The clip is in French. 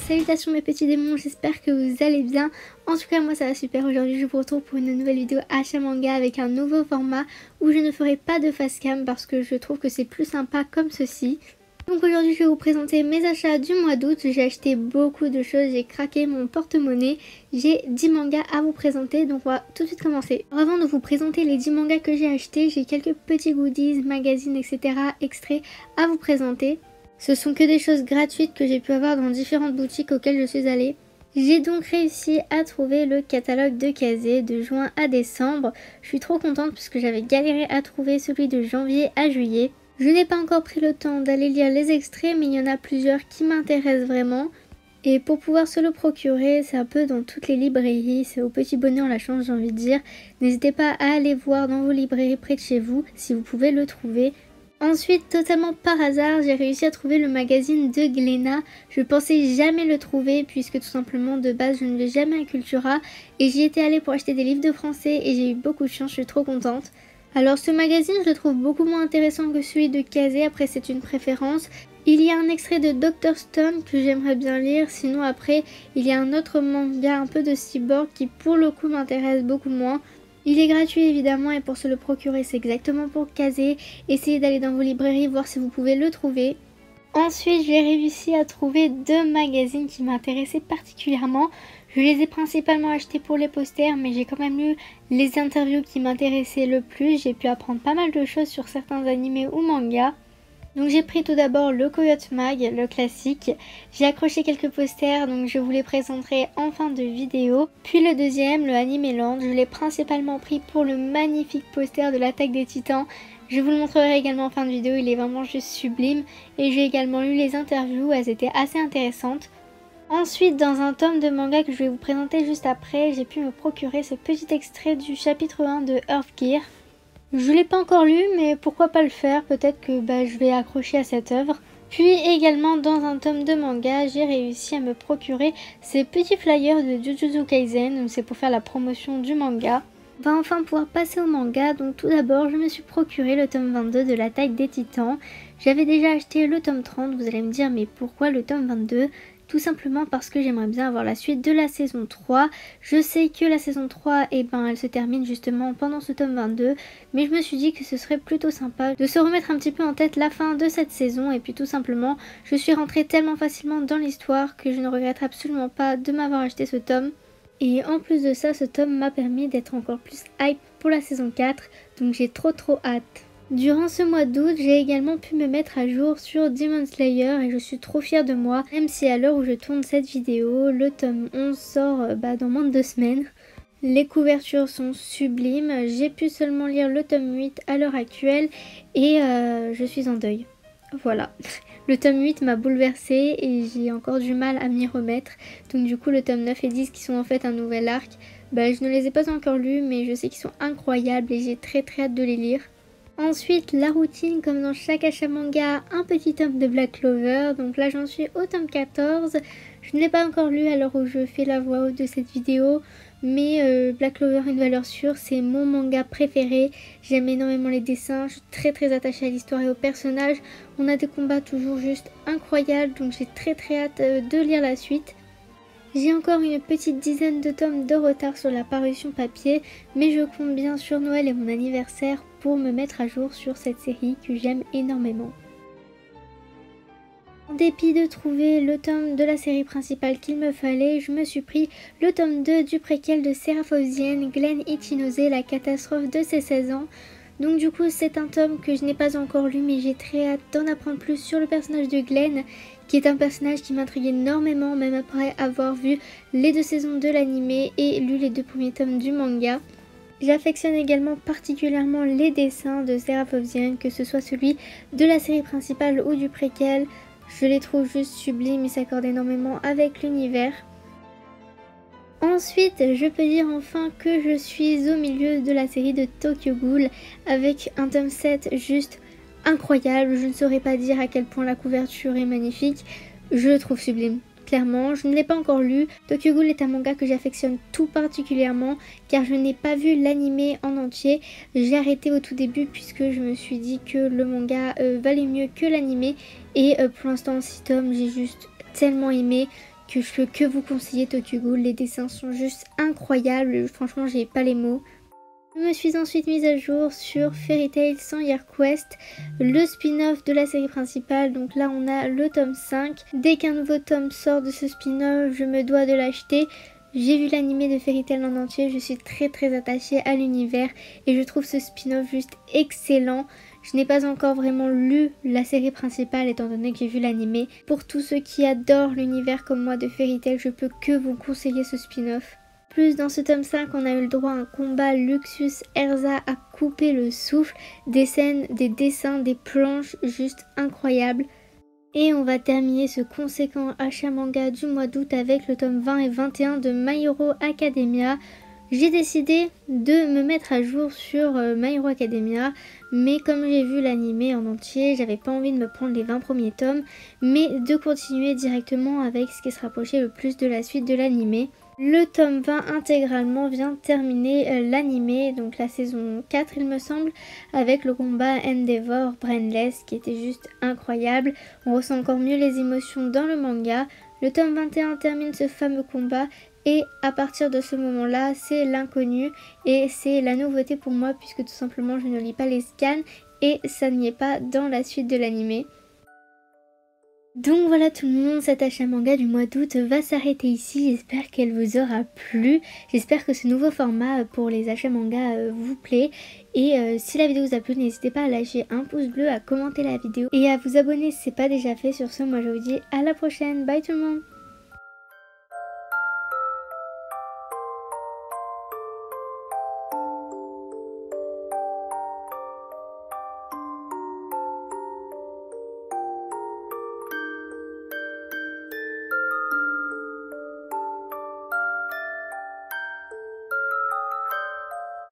Salutations mes petits démons, j'espère que vous allez bien. En tout cas moi ça va super, aujourd'hui je vous retrouve pour une nouvelle vidéo achat manga avec un nouveau format où je ne ferai pas de face cam parce que je trouve que c'est plus sympa comme ceci. Donc aujourd'hui je vais vous présenter mes achats du mois d'août. J'ai acheté beaucoup de choses, j'ai craqué mon porte-monnaie. J'ai 10 mangas à vous présenter, donc on va tout de suite commencer. Alors avant de vous présenter les 10 mangas que j'ai achetés, j'ai quelques petits goodies, magazines, etc. extraits à vous présenter. Ce sont que des choses gratuites que j'ai pu avoir dans différentes boutiques auxquelles je suis allée. J'ai donc réussi à trouver le catalogue de Kazé de juin à décembre. Je suis trop contente puisque j'avais galéré à trouver celui de janvier à juillet. Je n'ai pas encore pris le temps d'aller lire les extraits, mais il y en a plusieurs qui m'intéressent vraiment. Et pour pouvoir se le procurer, c'est un peu dans toutes les librairies, c'est au petit bonheur la chance j'ai envie de dire. N'hésitez pas à aller voir dans vos librairies près de chez vous si vous pouvez le trouver. Ensuite, totalement par hasard, j'ai réussi à trouver le magazine de Glénat. Je pensais jamais le trouver puisque tout simplement de base je ne vais jamais à Cultura. Et j'y étais allée pour acheter des livres de français et j'ai eu beaucoup de chance, je suis trop contente. Alors ce magazine je le trouve beaucoup moins intéressant que celui de Kazé, après c'est une préférence. Il y a un extrait de Dr Stone que j'aimerais bien lire, sinon après il y a un autre manga un peu de cyborg qui pour le coup m'intéresse beaucoup moins. Il est gratuit évidemment et pour se le procurer c'est exactement pour Kazé. Essayez d'aller dans vos librairies voir si vous pouvez le trouver. Ensuite j'ai réussi à trouver deux magazines qui m'intéressaient particulièrement. Je les ai principalement achetés pour les posters mais j'ai quand même lu les interviews qui m'intéressaient le plus. J'ai pu apprendre pas mal de choses sur certains animés ou mangas. Donc j'ai pris tout d'abord le Coyote Mag, le classique. J'ai accroché quelques posters, donc je vous les présenterai en fin de vidéo. Puis le deuxième, le Animeland, je l'ai principalement pris pour le magnifique poster de l'attaque des titans. Je vous le montrerai également en fin de vidéo, il est vraiment juste sublime. Et j'ai également lu les interviews, elles étaient assez intéressantes. Ensuite, dans un tome de manga que je vais vous présenter juste après, j'ai pu me procurer ce petit extrait du chapitre 1 de Earth Gear. Je l'ai pas encore lu, mais pourquoi pas le faire, peut-être que je vais accrocher à cette œuvre. Puis également dans un tome de manga, j'ai réussi à me procurer ces petits flyers de Jujutsu Kaisen, donc c'est pour faire la promotion du manga. On va enfin pouvoir passer au manga, donc tout d'abord je me suis procuré le tome 22 de l'attaque des titans. J'avais déjà acheté le tome 30, vous allez me dire mais pourquoi le tome 22 ? Tout simplement parce que j'aimerais bien avoir la suite de la saison 3. Je sais que la saison 3, elle se termine justement pendant ce tome 22. Mais je me suis dit que ce serait plutôt sympa de se remettre un petit peu en tête la fin de cette saison. Et puis tout simplement, je suis rentrée tellement facilement dans l'histoire que je ne regrette absolument pas de m'avoir acheté ce tome. Et en plus de ça, ce tome m'a permis d'être encore plus hype pour la saison 4. Donc j'ai trop hâte. Durant ce mois d'août, j'ai également pu me mettre à jour sur Demon Slayer et je suis trop fière de moi. Même si à l'heure où je tourne cette vidéo, le tome 11 sort dans moins de 2 semaines. Les couvertures sont sublimes, j'ai pu seulement lire le tome 8 à l'heure actuelle et je suis en deuil. Voilà, le tome 8 m'a bouleversée et j'ai encore du mal à m'y remettre. Donc du coup le tome 9 et 10 qui sont en fait un nouvel arc, je ne les ai pas encore lus mais je sais qu'ils sont incroyables et j'ai très hâte de les lire. Ensuite, la routine, comme dans chaque achat manga, un petit tome de Black Clover. Donc là, j'en suis au tome 14. Je ne l'ai pas encore lu à l'heure où je fais la voix haute de cette vidéo. Mais Black Clover, une valeur sûre, c'est mon manga préféré. J'aime énormément les dessins. Je suis très attachée à l'histoire et aux personnages. On a des combats toujours juste incroyables. Donc j'ai très hâte de lire la suite. J'ai encore une petite dizaine de tomes de retard sur la parution papier, mais je compte bien sur Noël et mon anniversaire pour me mettre à jour sur cette série que j'aime énormément. En dépit de trouver le tome de la série principale qu'il me fallait, je me suis pris le tome 2 du préquel de Seraphosienne, Glen Ichinose, la catastrophe de ses 16 ans. Donc du coup c'est un tome que je n'ai pas encore lu mais j'ai très hâte d'en apprendre plus sur le personnage de Glen, qui est un personnage qui m'intrigue énormément même après avoir vu les 2 saisons de l'anime et lu les 2 premiers tomes du manga. J'affectionne également particulièrement les dessins de Seraphosienne, que ce soit celui de la série principale ou du préquel. Je les trouve juste sublimes, ils s'accordent énormément avec l'univers. Ensuite, je peux dire enfin que je suis au milieu de la série de Tokyo Ghoul avec un tome 7 juste incroyable. Je ne saurais pas dire à quel point la couverture est magnifique, je le trouve sublime. Clairement, je ne l'ai pas encore lu. Tokyo Ghoul est un manga que j'affectionne tout particulièrement car je n'ai pas vu l'anime en entier. J'ai arrêté au tout début puisque je me suis dit que le manga valait mieux que l'anime et pour l'instant en 6 tomes j'ai juste tellement aimé que je peux que vous conseiller Tokyo Ghoul. Les dessins sont juste incroyables, franchement j'ai pas les mots. Je me suis ensuite mise à jour sur Fairy Tail Sans Year Quest, le spin-off de la série principale. Donc là on a le tome 5. Dès qu'un nouveau tome sort de ce spin-off, je me dois de l'acheter. J'ai vu l'animé de Fairy Tail en entier, je suis très attachée à l'univers et je trouve ce spin-off juste excellent. Je n'ai pas encore vraiment lu la série principale étant donné que j'ai vu l'animé. Pour tous ceux qui adorent l'univers comme moi de Fairy Tail, je peux que vous conseiller ce spin-off. Plus dans ce tome 5, on a eu le droit à un combat Luxus Erza à couper le souffle, des scènes, des dessins, des planches juste incroyables. Et on va terminer ce conséquent achat manga du mois d'août avec le tome 20 et 21 de My Hero Academia. J'ai décidé de me mettre à jour sur My Hero Academia, mais comme j'ai vu l'animé en entier, j'avais pas envie de me prendre les 20 premiers tomes, mais de continuer directement avec ce qui se rapprochait le plus de la suite de l'animé. Le tome 20 intégralement vient terminer l'animé, donc la saison 4 il me semble, avec le combat Endeavor Brainless qui était juste incroyable. On ressent encore mieux les émotions dans le manga. Le tome 21 termine ce fameux combat et à partir de ce moment-là, c'est l'inconnu et c'est la nouveauté pour moi puisque tout simplement je ne lis pas les scans et ça n'y est pas dans la suite de l'animé. Donc voilà tout le monde, cet achat manga du mois d'août va s'arrêter ici, j'espère qu'elle vous aura plu, j'espère que ce nouveau format pour les achats manga vous plaît et si la vidéo vous a plu n'hésitez pas à lâcher un pouce bleu, à commenter la vidéo et à vous abonner si ce n'est pas déjà fait. Sur ce, moi je vous dis à la prochaine, bye tout le monde.